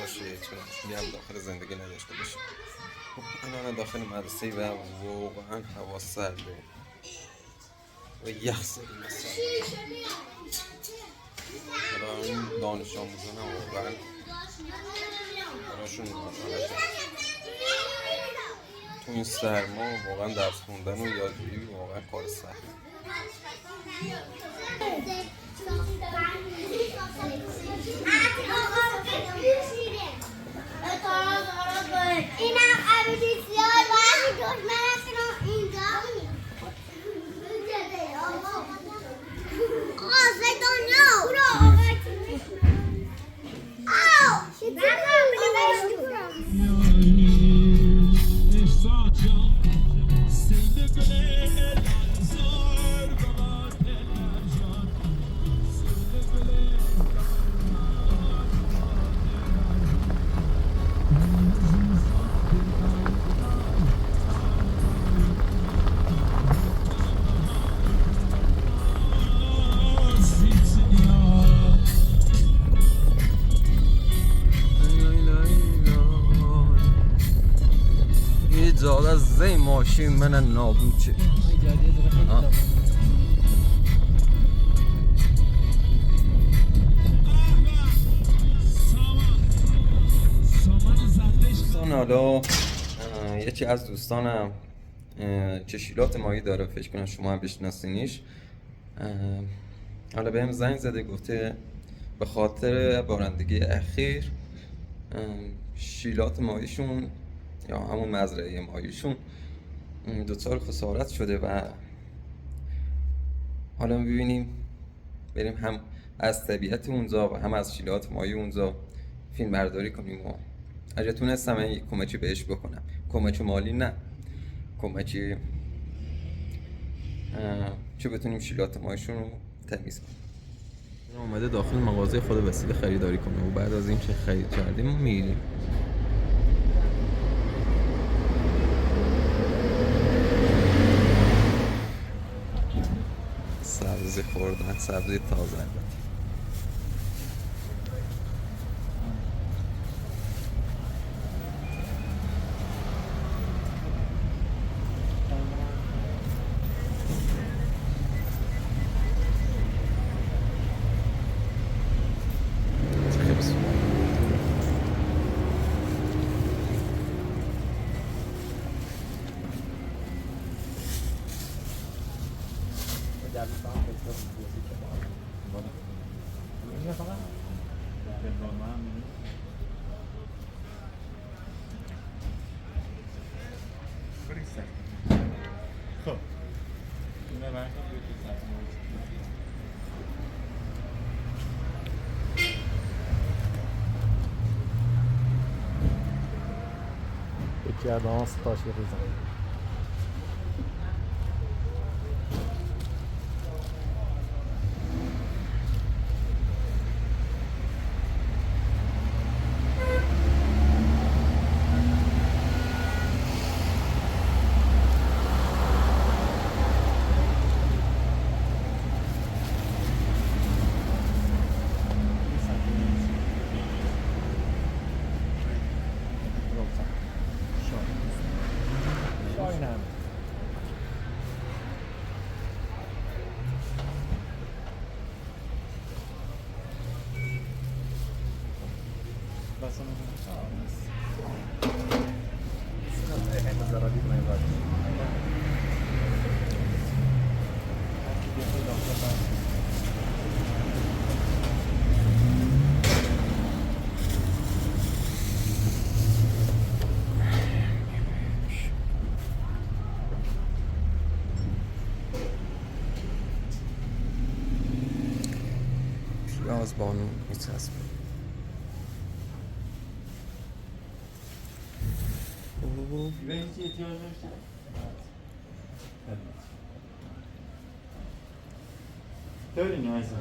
باشه، چون هم داخل زندگی نداشته باشه. خب الان داخل مدرسه و واقعا هوا سرده و یخ مثلا. حالا این دانش آموزان هم واقعا براشون تو این سرما واقعا درس خوندن و یادگیری واقعا کار سخت. اینم عروسی سیاه و دشمن اینجا قاضی دنیا جاده زی ماشین من نابود چه دوستان. حالا یکی از دوستانم چشیلات ماهی داره، فکر کنم شما هم بشناسینیش. حالا بهم زنگ زده گفته به خاطر بارندگی اخیر شیلات ماهیشون یا همون مزرعه ماهیشون دوچار خسارت شده و حالا ببینیم بریم هم از طبیعت اونجا و هم از شیلات ماهی اونجا فیلم برداری کنیم و اگه تونستم من یک کمکی بهش بکنم، کمک مالی نه، کمکی چه بتونیم شیلات ماهیشون رو تمیز کنیم. اومده داخل مغازه خود وسیله خریداری کنه و بعد از این که خرید کردیم میریم. سبزی خوردن، سبزی تازه البته. یکی از آن سپاسی ریزم. پیاز بانو میچسبه. Very nice.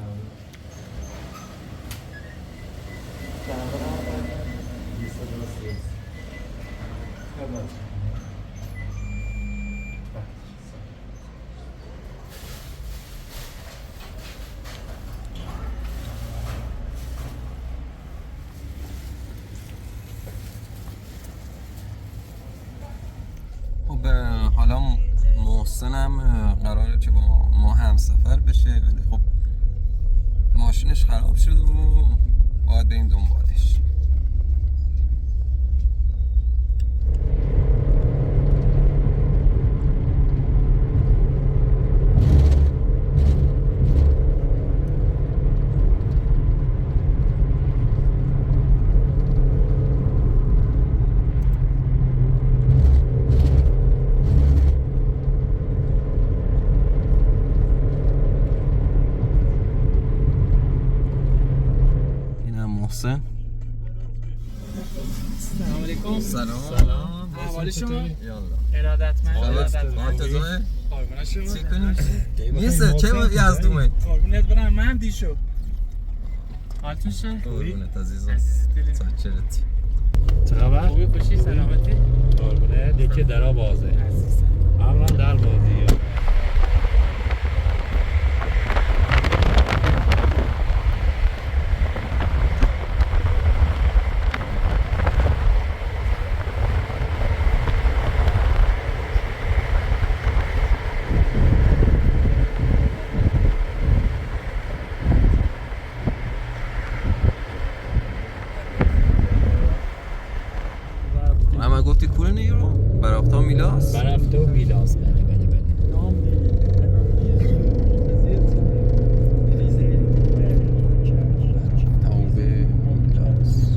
محسنم قراره که با ما هم سفر بشه، ولی خب ماشینش خراب شد و باید بریم دنبالش. محسن سلام علیکم. سلام. احوال شما؟ یالا ارادتمند. قربونت قربونت شما. چی کنی؟ نیست چه یزدومه قربونت برم. من دیشو. حالتون چطوره؟ قربونت عزیزم. دلیم. چاکرت. چه خبر؟ خوبی، خوشی، سلامتی؟ قربونه دیگه درا بازه عزیزم. امران در بازیه اما گفتی کل نیرو؟ برافتا میلاس؟ برفته و میلاس. بله بله بله تاوبه میلاس.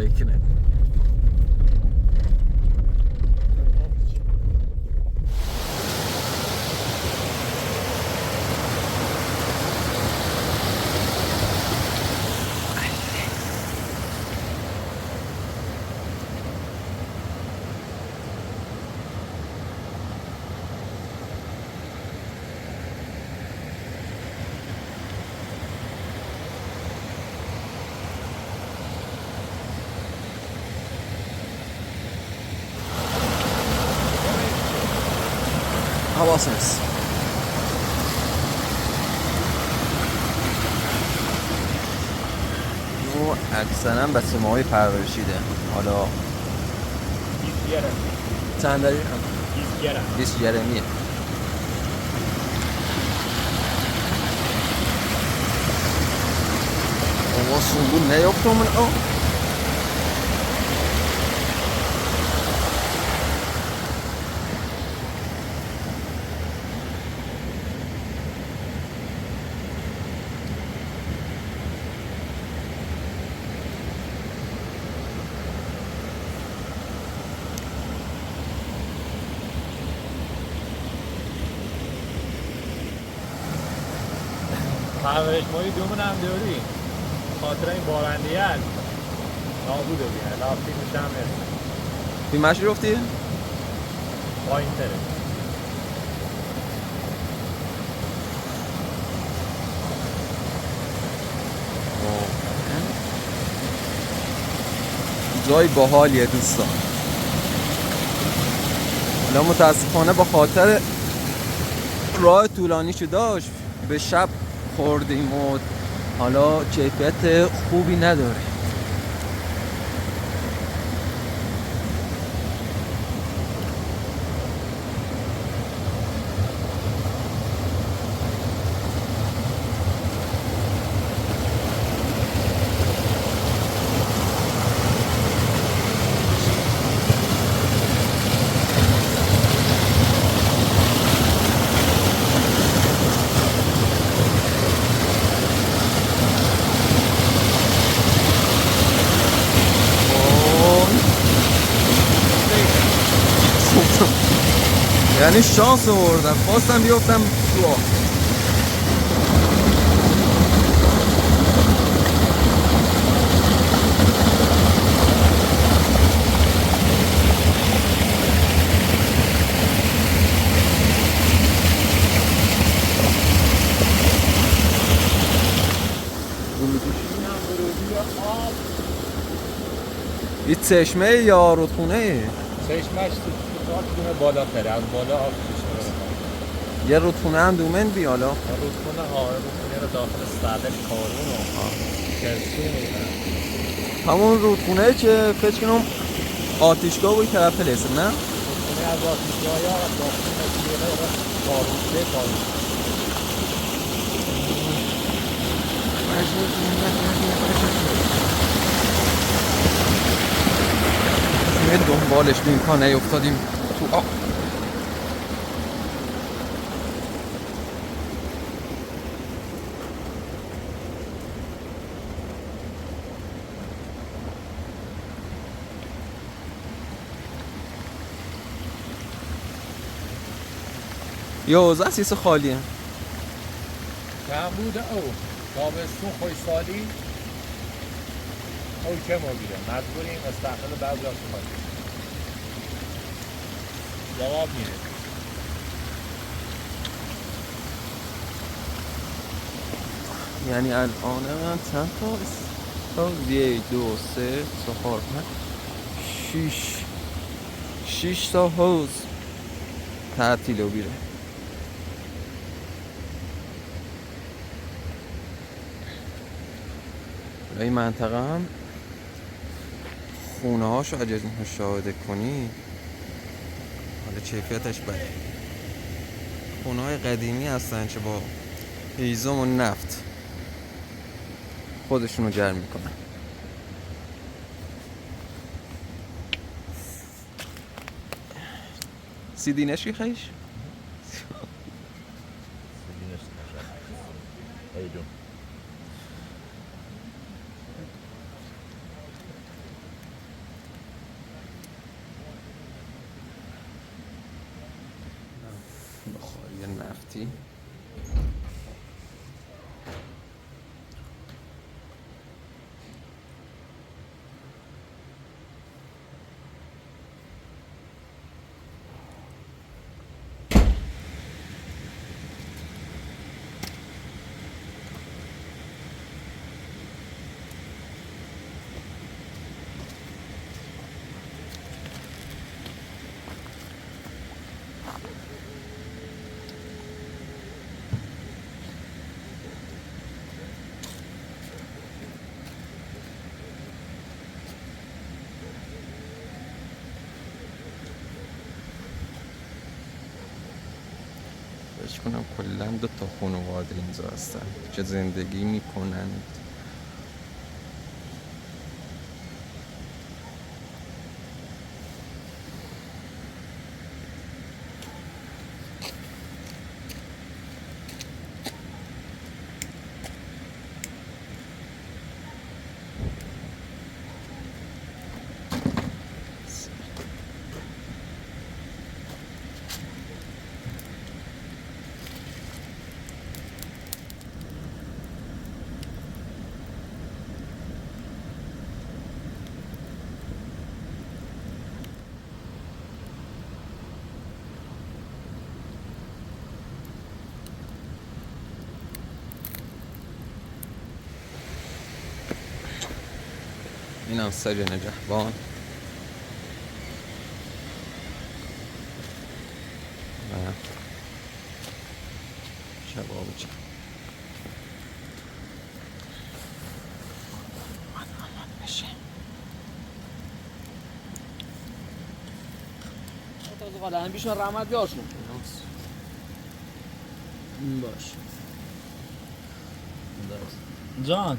räknen. حواسنس او اکثرا به سیماهای پرورشیده. حالا چند داری؟ 20 جرمیه. بابا سنبول نیفتم من او پرورش ماهی دومون هم داری خاطر این بارندیت نابوده بیه لافتی میشم هست بیمش رفتی؟ پایین تره جای باحالیه دوستان. حالا متاسفانه با خاطر راه طولانیشو داشت به شب خوردیم و حالا کیفیت خوبی نداره. یعنی شانس آوردم، خواستم بیفتم تو آب. این چشمه یا رودخونه؟ چشمش دونه بالا تره از بالا آب چشمه یه رودخونه هم دومن بی حالا رودخونه رودخونه رو داخل سطح کارون و کلسون همون رودخونه که فکر کنم آتیشگاه بود طرف لسه نه؟ رودخونه از آتیشگاه یا داخل مسیره کارون کارون یه دنبالش بیم تا نیفتادیم تو آب. یه حوزه سیس خالیه کم بوده او تابستون خوش سالی او که ما بیره مجبوریم استقل بعضی هاشو خواهیم جواب میره یعنی الان من چند تا 1 2 3 4 5 6 تا حوض تعطیل و بیره. این منطقه هم خونه هاشو اگه مشاهده کنی حالا کیفیتش بده. خونه های قدیمی هستن که با هیزم و نفت خودشونو گرم میکنن. سیدی نشی خیش؟ صوتی. فکر کنم کلا 2 تا خانواده اینجا هستن که زندگی میکنند. اینم سجن جهبان. و شباب چه تازه قادم بیشون رحمت بیاشون باش جان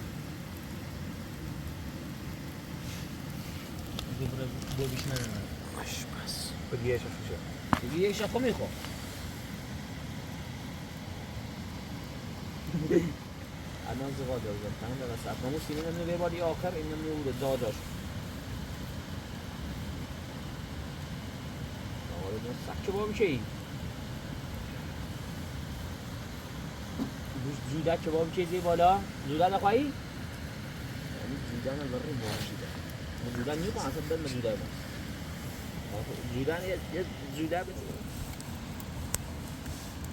دو بیش نمیدونم باش بس بگی یه شفشه بگی یه شفه میخوام الان زغال دارم تمام در ساعت نمو سینه نمیده باری آخر این نمیده داداش آره دو سکه با میشه این زودک که با میشه زی بالا زودک نخواهی؟ یعنی زودک نظر رو باشیده زودک نیو اصلا دل زودک با زودک یه زودک بسید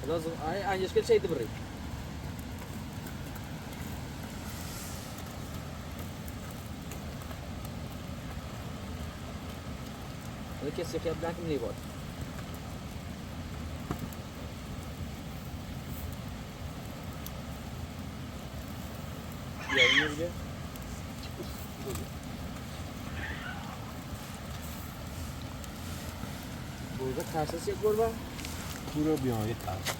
خلاص اینجاش که شیده بری این کسی که بلکم نیباد یا اینو بگه گربه ترسس یک گربه؟ برو بیان یه ترس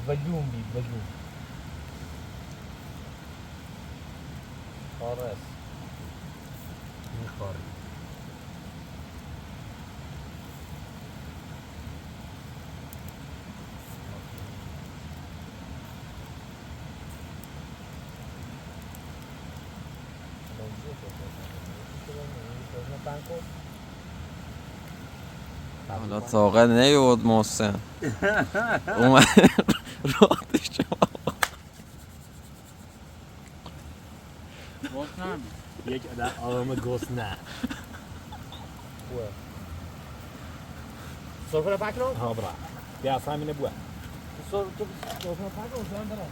وجوم بید وجوم خارس میخواری حالا طاقت نیود محسن اومد راتش یک عدد آرام گسنه خوبه سرفه پک رو؟ ها برا بیا از همینه بوه سرفه پک رو شدن دارم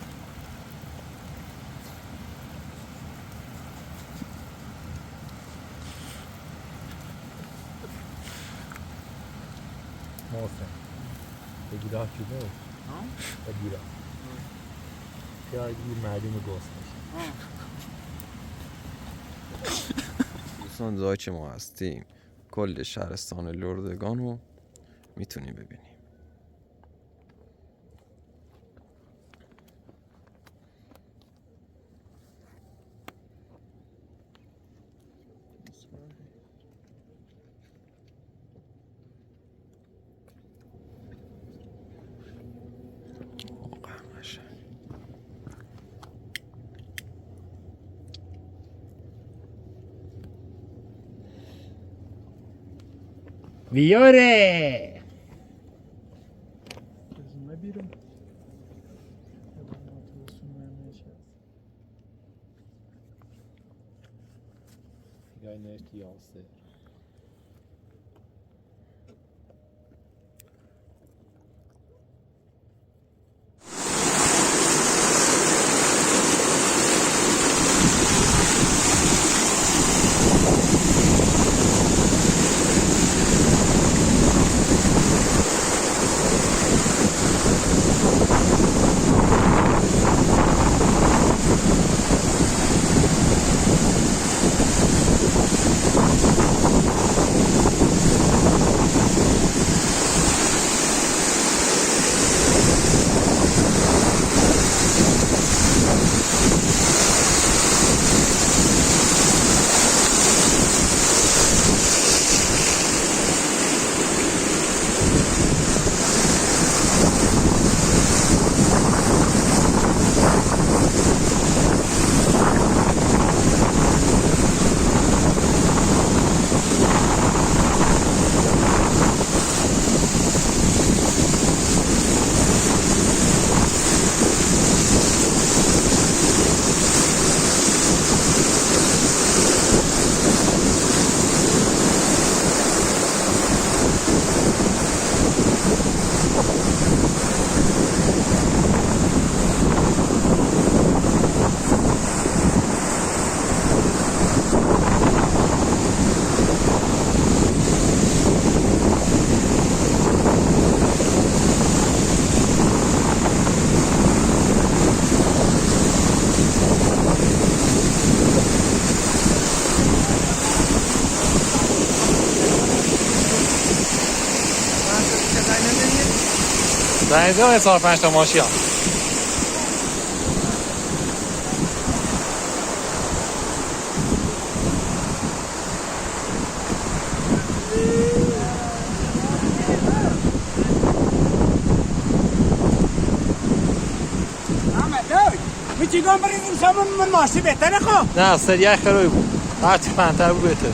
محسن بگیره ها چی بود؟ بگیره شاید گیر معلوم گست میشه دوستان جایی که ما هستیم کل شهرستان لردگان رو میتونی ببینی. واقعا قشنگ. بیاره Gözüme birim. Yaban otobüsün vermeye şey. Jag är ner till Jalse. زنیزه و 4-5 تا ماشی هم میچیگان بریزیم شما من ماشی بهتره خب نه سریع خیلی بود هرچی پنتر بود بهتره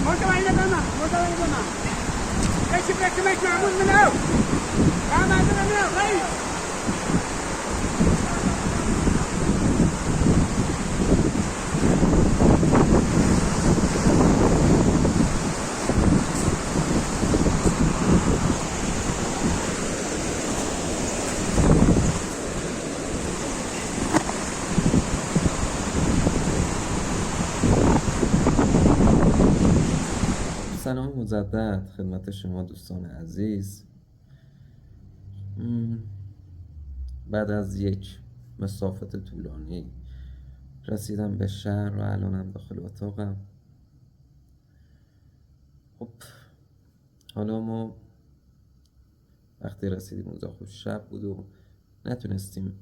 متوجه نکنم ايش بدك تمشي معمول من الاول ما عندنا من الاول سلام مجدد خدمت شما دوستان عزیز. بعد از یک مسافت طولانی رسیدم به شهر و الانم داخل اتاقم. خب حالا ما وقتی رسیدیم اونجا خب شب بود و نتونستیم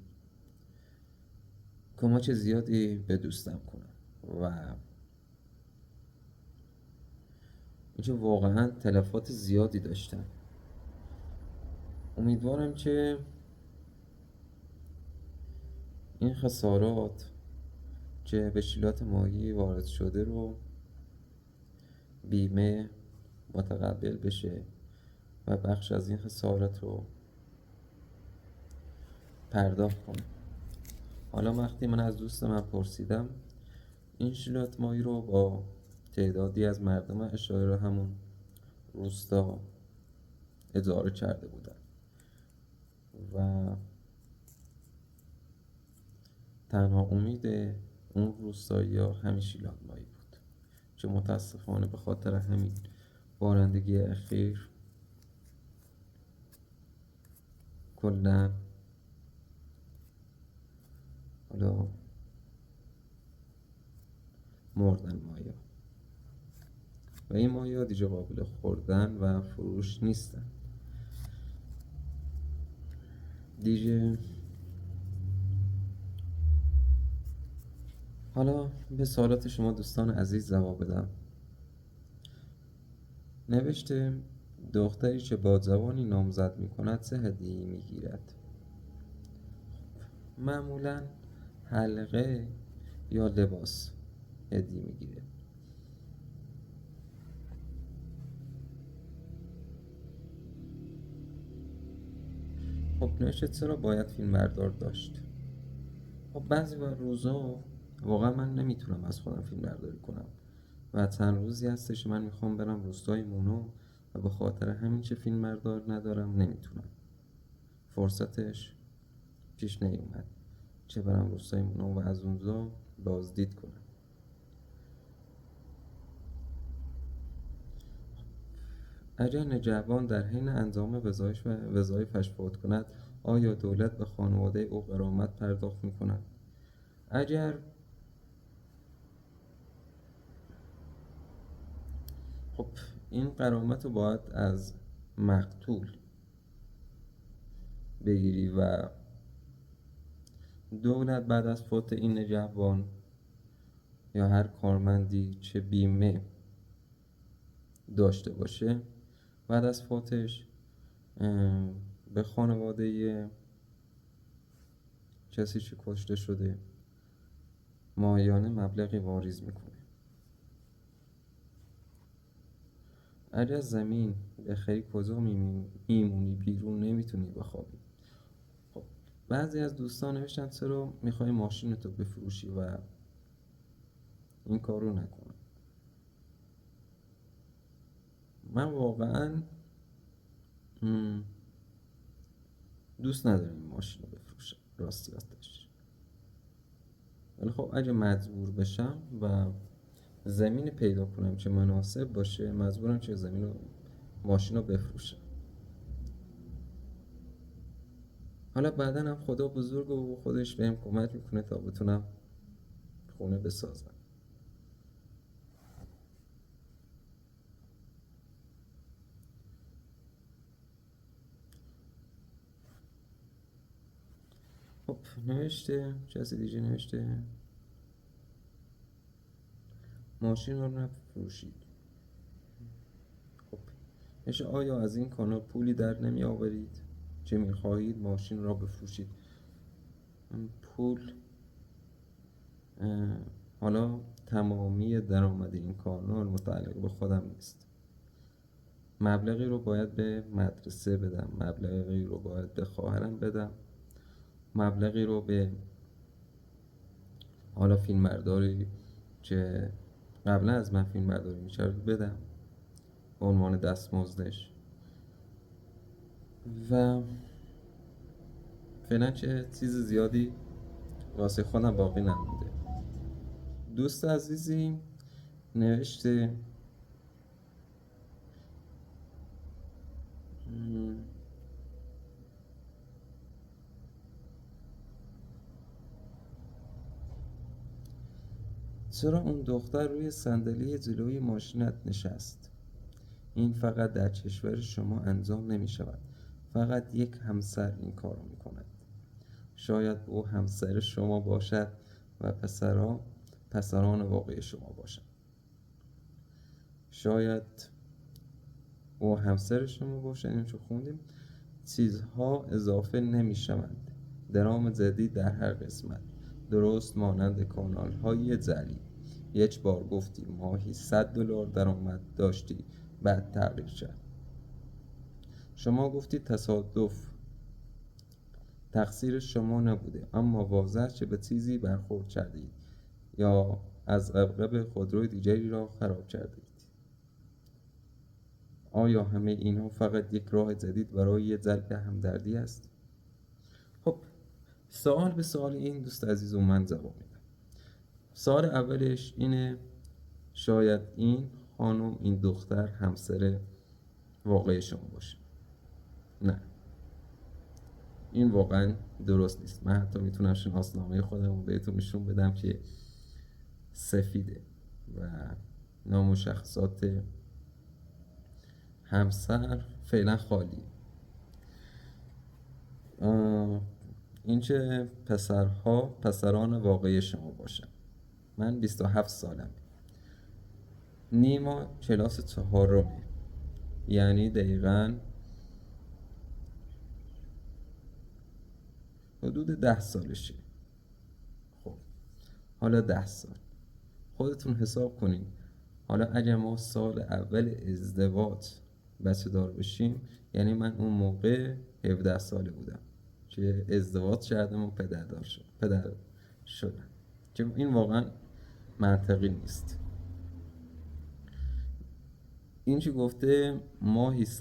کمک زیادی به دوستم کنم و اینکه واقعا تلفات زیادی داشتم. امیدوارم که این خسارات که به شیلات ماهی وارد شده رو بیمه متقبل بشه و بخش از این خسارات رو پرداخت کنه. حالا وقتی من از دوست من پرسیدم این شیلات ماهی رو با تعدادی از مردم اشاره همون روستا اجاره کرده بودن و تنها امید اون روستایی ها همین شیلات ماهی بود که متاسفانه به خاطر همین بارندگی اخیر کلا حالا مردن ماهی و این ماهی دیگه قابل خوردن و فروش نیستن دیگه. حالا به سوالات شما دوستان عزیز جواب بدم. نوشته دختری که با جوانی نامزد می کند چه هدیه‌ای می گیرد؟ معمولا حلقه یا لباس هدیه می گیره. خب نوشته چرا باید فیلم بردار داشت؟ خب بعضی روزا واقعا من نمیتونم از خودم فیلم برداری کنم و چند روزی هستش من میخوام برم روستای مونو و به خاطر همین که فیلم بردار ندارم نمیتونم، فرصتش پیش نیومد چه برم روستای مونو و از اونجا بازدید کنم. اگر نگهبان در حین انجام وظایفش فوت کند آیا دولت به خانواده او غرامت پرداخت میکند؟ اگر خب این غرامت رو باید از مقتول بگیری و دولت بعد از فوت این نگهبان یا هر کارمندی چه بیمه داشته باشه بعد از فوتش به خانواده کسی که کشته شده ماهیانه مبلغی واریز میکنه. اگر زمین بخری کجا میمونی؟ بیرون نمیتونی بخوابی. خب بعضی از دوستان نوشتن چرا میخوای ماشینتو بفروشی و این کارو نکن. من واقعا دوست ندارم این ماشین رو بفروشم راستیاتش، ولی خب اگه مجبور بشم و زمین پیدا کنم که مناسب باشه مجبورم که ماشین رو بفروشم. حالا بعدن هم خدا بزرگ و خودش بهم کمک میکنه تا بتونم خونه بسازم. خب نوشته کسی دیگه نوشته ماشین رو نفروشید. خب نوشته آیا از این کانال پولی در نمی آورید چه می خواهید ماشین را بفروشید؟ پول حالا تمامی درآمد این کانال متعلق به خودم نیست. مبلغی رو باید به مدرسه بدم، مبلغی رو باید به خواهرم بدم، مبلغی رو به حالا فیلمبرداری که قبلا از من فیلمبرداری می‌کرد بدم به عنوان دستمزدش و فعلا که چیز زیادی واسه خودم باقی نمونده. دوست عزیزی نوشته چرا اون دختر روی صندلی جلوی ماشینت نشست؟ این فقط در کشور شما انجام نمی شود. فقط یک همسر این کارو می کند. شاید او همسر شما باشد و پسران واقعی شما باشد. شاید او همسر شما باشد. این چو خوندیم چیزها اضافه نمی شوند. درام جدید در هر قسمت درست مانند کانال های جعلی. یک بار گفتی ماهی $100 درآمد داشتی بعد تغییر شد. شما گفتی تصادف تقصیر شما نبوده اما واضح که به چیزی برخورد کردید یا از عقب خودروی دیگری را خراب کردید. آیا همه اینها فقط یک راه جدید برای جلب همدردی است؟ خب سوال به سوال این دوست عزیز و من جواب میدم. سوال اولش اینه شاید این خانم این دختر همسر واقعی شما باشه. نه این واقعا درست نیست. من حتی میتونم شناسنامه خودم رو بهتون نشون بدم که سفیده و نامشخصات همسر فعلا خالی. این که پسران واقعی شما باشن. من 27 سالم. نیما کلاس 4 یعنی دقیقاً حدود 10 سالشه. خب حالا 10 سال خودتون حساب کنین. حالا اگر ما سال اول ازدواج بچه دار بشیم یعنی من اون موقع 17 ساله بودم. که ازدواج کردم و پدر شدم، که این واقعا منطقی نیست. این چی گفته ماهی $100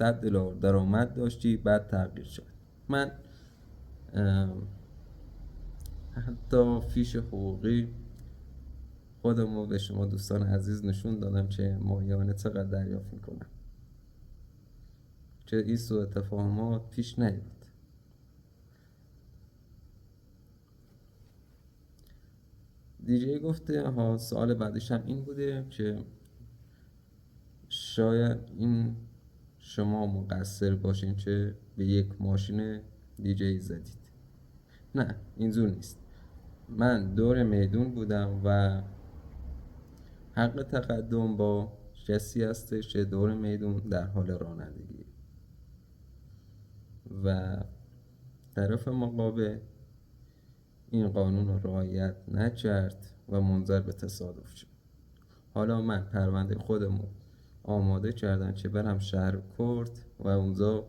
درآمد داشتی بعد تغییر شد. من حتی فیش حقوقی خودمو به شما دوستان عزیز نشون دادم که ماهیانه چقدر دریافت میکنم، که این سوء تفاهمات پیش نیاد. دیجی گفته ها سوال بعدش هم این بوده که شاید این شما مقصر باشین که به یک ماشین دیجی زدید. نه اینجور نیست. من دور میدون بودم و حق تقدم با کسی هستش که دور میدون در حال رانندگی و طرف مقابل این قانون رو رعایت نکرد و منجر به تصادف شد. حالا من پرونده خودمو آماده کردم که برم شهر کرد و اونجا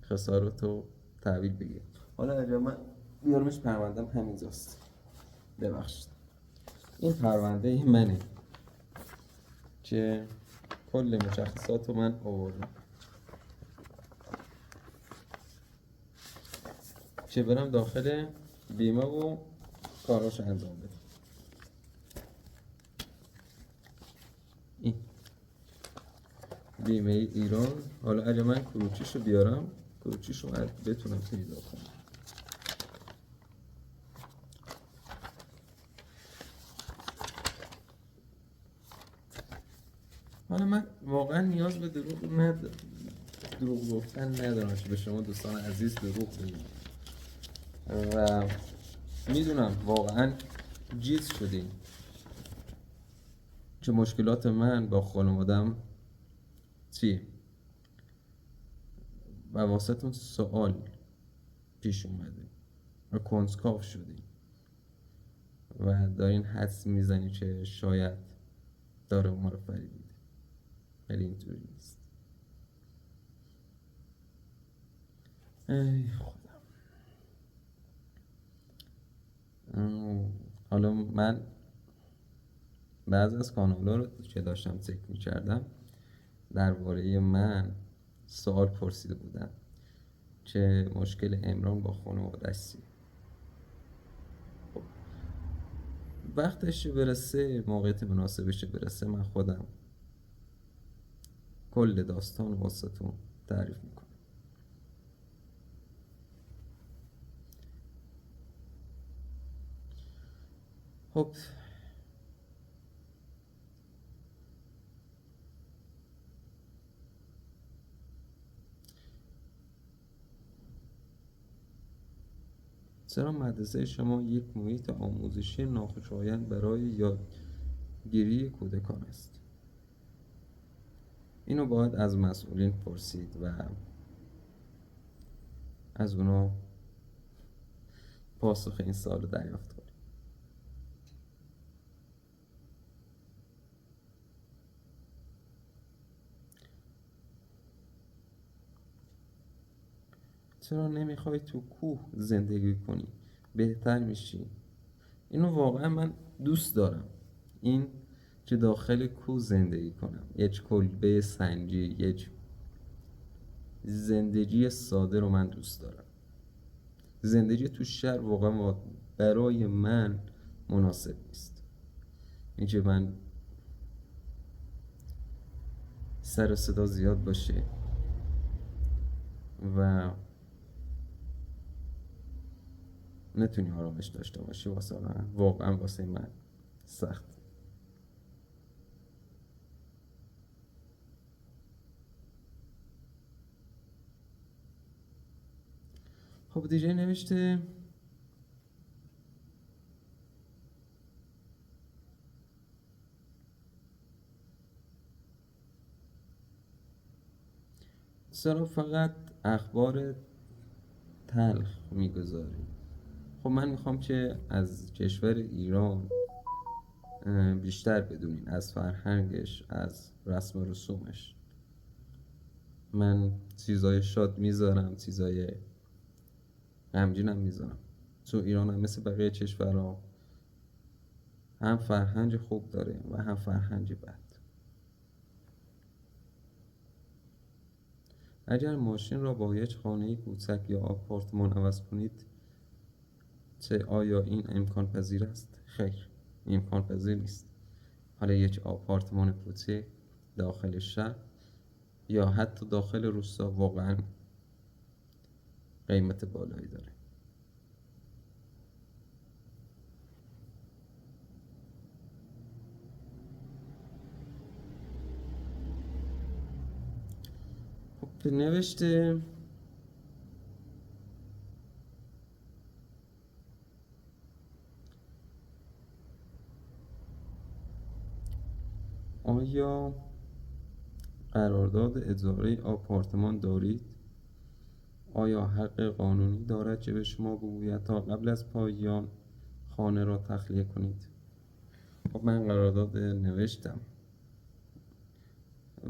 خسارت رو تحویل بگیرم. حالا اگر من بیارمش پروندم همینجاست، ببخشید. این پرونده منه که کل مشخصات رو من آوردم که برم داخل بیمه و کاراش انجام بدم. این بیمه ایران. حالا اگه من کروچیشو بیارم، کروچیشو بتونم پیدا کنم. حالا من واقعا نیاز به دروغ گفتن ندارم که به شما دوستان عزیز دروغ بگم و میدونم واقعا جیز شدین که مشکلات من با خانوادم چیه و واسهتون سوال پیش اومده و کنجکاو شدین و دارین حدس میزنی که شاید داره ما رو فریبیده، ولی اینطوری نیست. ای خدا. حالا من بعضی از کانال‌ها رو که داشتم چک می‌کردم درباره من سوال پرسیده بودن که مشکل عمران با خانواده‌اش چیه. خب وقتش برسه، موقعیت مناسبش برسه، من خودم کل داستان واسهتون تعریف میکنم. خب چرا مدرسه شما یک محیط آموزشی ناخوشایند برای یادگیری کودکان است؟ اینو باید از مسئولین پرسید و از اونا پاسخ این سوال رو دریافت کنید. چرا نمیخوای تو کوه زندگی کنی؟ بهتر میشی. اینو واقعا من دوست دارم، این که داخل کوه زندگی کنم، یک کلبه سنگی، یک زندگی ساده رو من دوست دارم. زندگی تو شهر واقعا برای من مناسب نیست. اینکه من سر و صدا زیاد باشه و نتونی آرامش داشته باشی، واقعا واسه من سخت. خب دیگه نوشته چرا فقط اخبار تلخ میگذاری؟ خب من میخوام که از کشور ایران بیشتر بدونین، از فرهنگش، از رسم و رسومش. من چیزای شاد میذارم، چیزای غمگینم میذارم. تو ایران هم مثل بقیه کشورها هم فرهنگ خوب داره و هم فرهنگ بد. اگر ماشین را با یک خانه کوچک یا آپارتمان عوض کنید، چه آیا این امکان پذیر است؟ خیر، امکان پذیر نیست. حالا یک آپارتمان کوچک داخل شهر یا حتی داخل روستا واقعا قیمت بالایی داره. خب نوشته آیا قرارداد اجاره آپارتمان دارید؟ آیا حق قانونی دارد که به شما بگوید تا قبل از پایان خانه را تخلیه کنید؟ خب من قرارداد نوشتم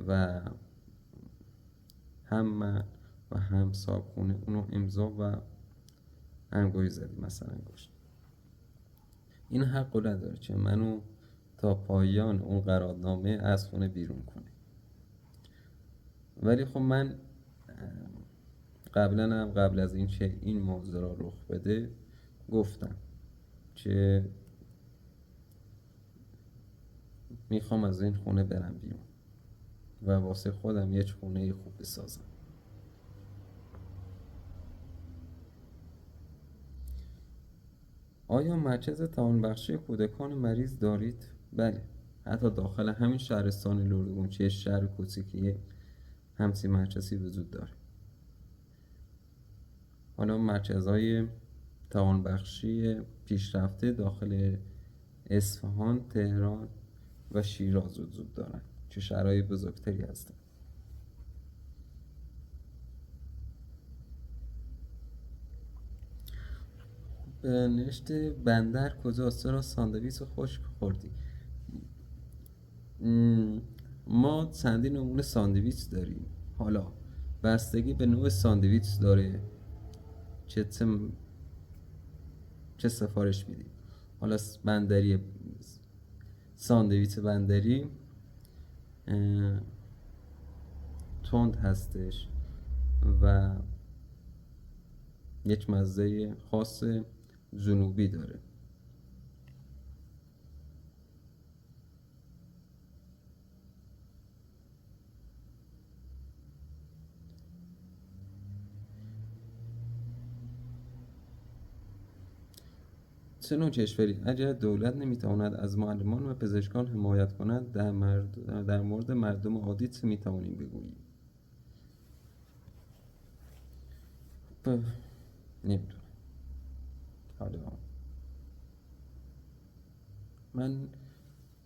و هم من و هم صاحبخونه اونو امضا و همگوی زدیم مثلا گوشت. این حق رو نداره که منو تا پایان اون قراردادنامه از خونه بیرون کنه. ولی خب من قبل از این که این موضوع را رخ بده گفتم که میخوام از این خونه برم بیرون و واسه خودم یک خونه خوب بسازم. آیا مرکز توانبخشی کودکان مریض دارید؟ بله، حتی داخل همین شهرستان لورگون که شهر کوچیکیه همچین مرکزی وجود داره. حالا مرکزهای توانبخشی پیشرفته داخل اصفهان، تهران و شیراز وجود دارن که شهرهای بزرگتری هستن. به نوشته بندر کجاست؟ چرا ساندویچ خشک خوردی؟ ما چندین نمونه ساندویچ داریم. حالا بستگی به نوع ساندویچ داره چه سفارش میدیم. حالا بندری، ساندویچ بندری تند هستش و یک مزه خاص جنوبی داره. چه نوع کشوری؟ اگر دولت نمیتواند از معلمان و پزشکان حمایت کند، در مورد مردم عادی چه میتوانیم بگوییم؟ نمیدونم. حالا من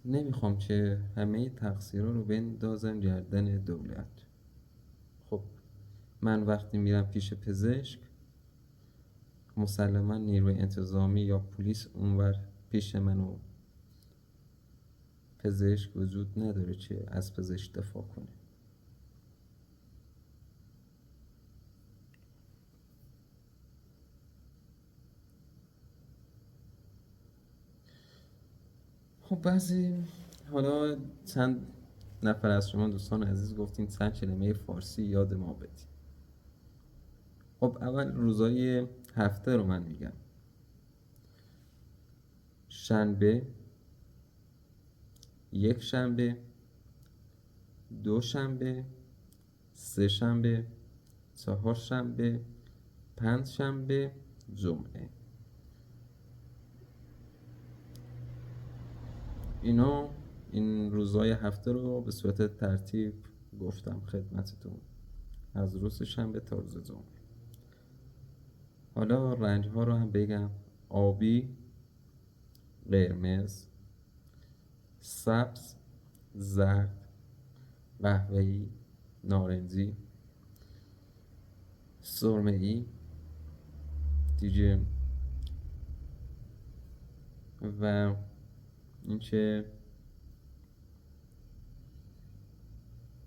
نمیخوام که همه تقصیرها رو بندازم گردن دولت. خب من وقتی میرم پیش پزشک، مسلما نیروی انتظامی یا پلیس اونور پیش منو پزشک وجود نداره که از پزشک دفاع کنه. خب حالا چند نفر از شما دوستان عزیز گفتین چند کلمه فارسی یاد ما بدین. خب اول روزای هفته رو من میگم: شنبه، یک شنبه، دو شنبه، سه شنبه، چهار شنبه، پنج شنبه، جمعه. این روزهای هفته رو به صورت ترتیب گفتم خدمتتون، از روز شنبه تا روز جمعه. حالا رنگ ها رو هم بگم: آبی، قرمز، سبز، زرد، قهوه‌ای، نارنجی، سرمه‌ای دیگه. و اینکه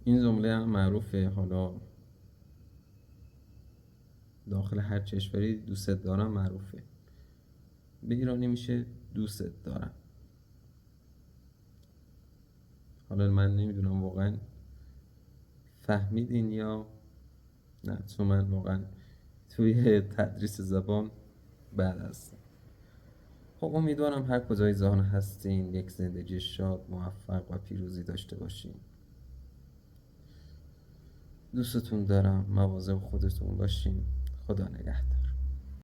این جمله هم معروفه، حالا داخل هر کشوری دوست دارم معروفه. به ایرانی میشه دوست دارم. حالا من نمیدونم واقعا فهمیدین یا نه، چون من واقعا توی تدریس زبان بعد هستم. خب امیدوارم هر کجای جهان هستین یک زندگی شاد، موفق و پیروزی داشته باشین. دوستتون دارم. مواظب خودتون باشین. خدا نگهدار.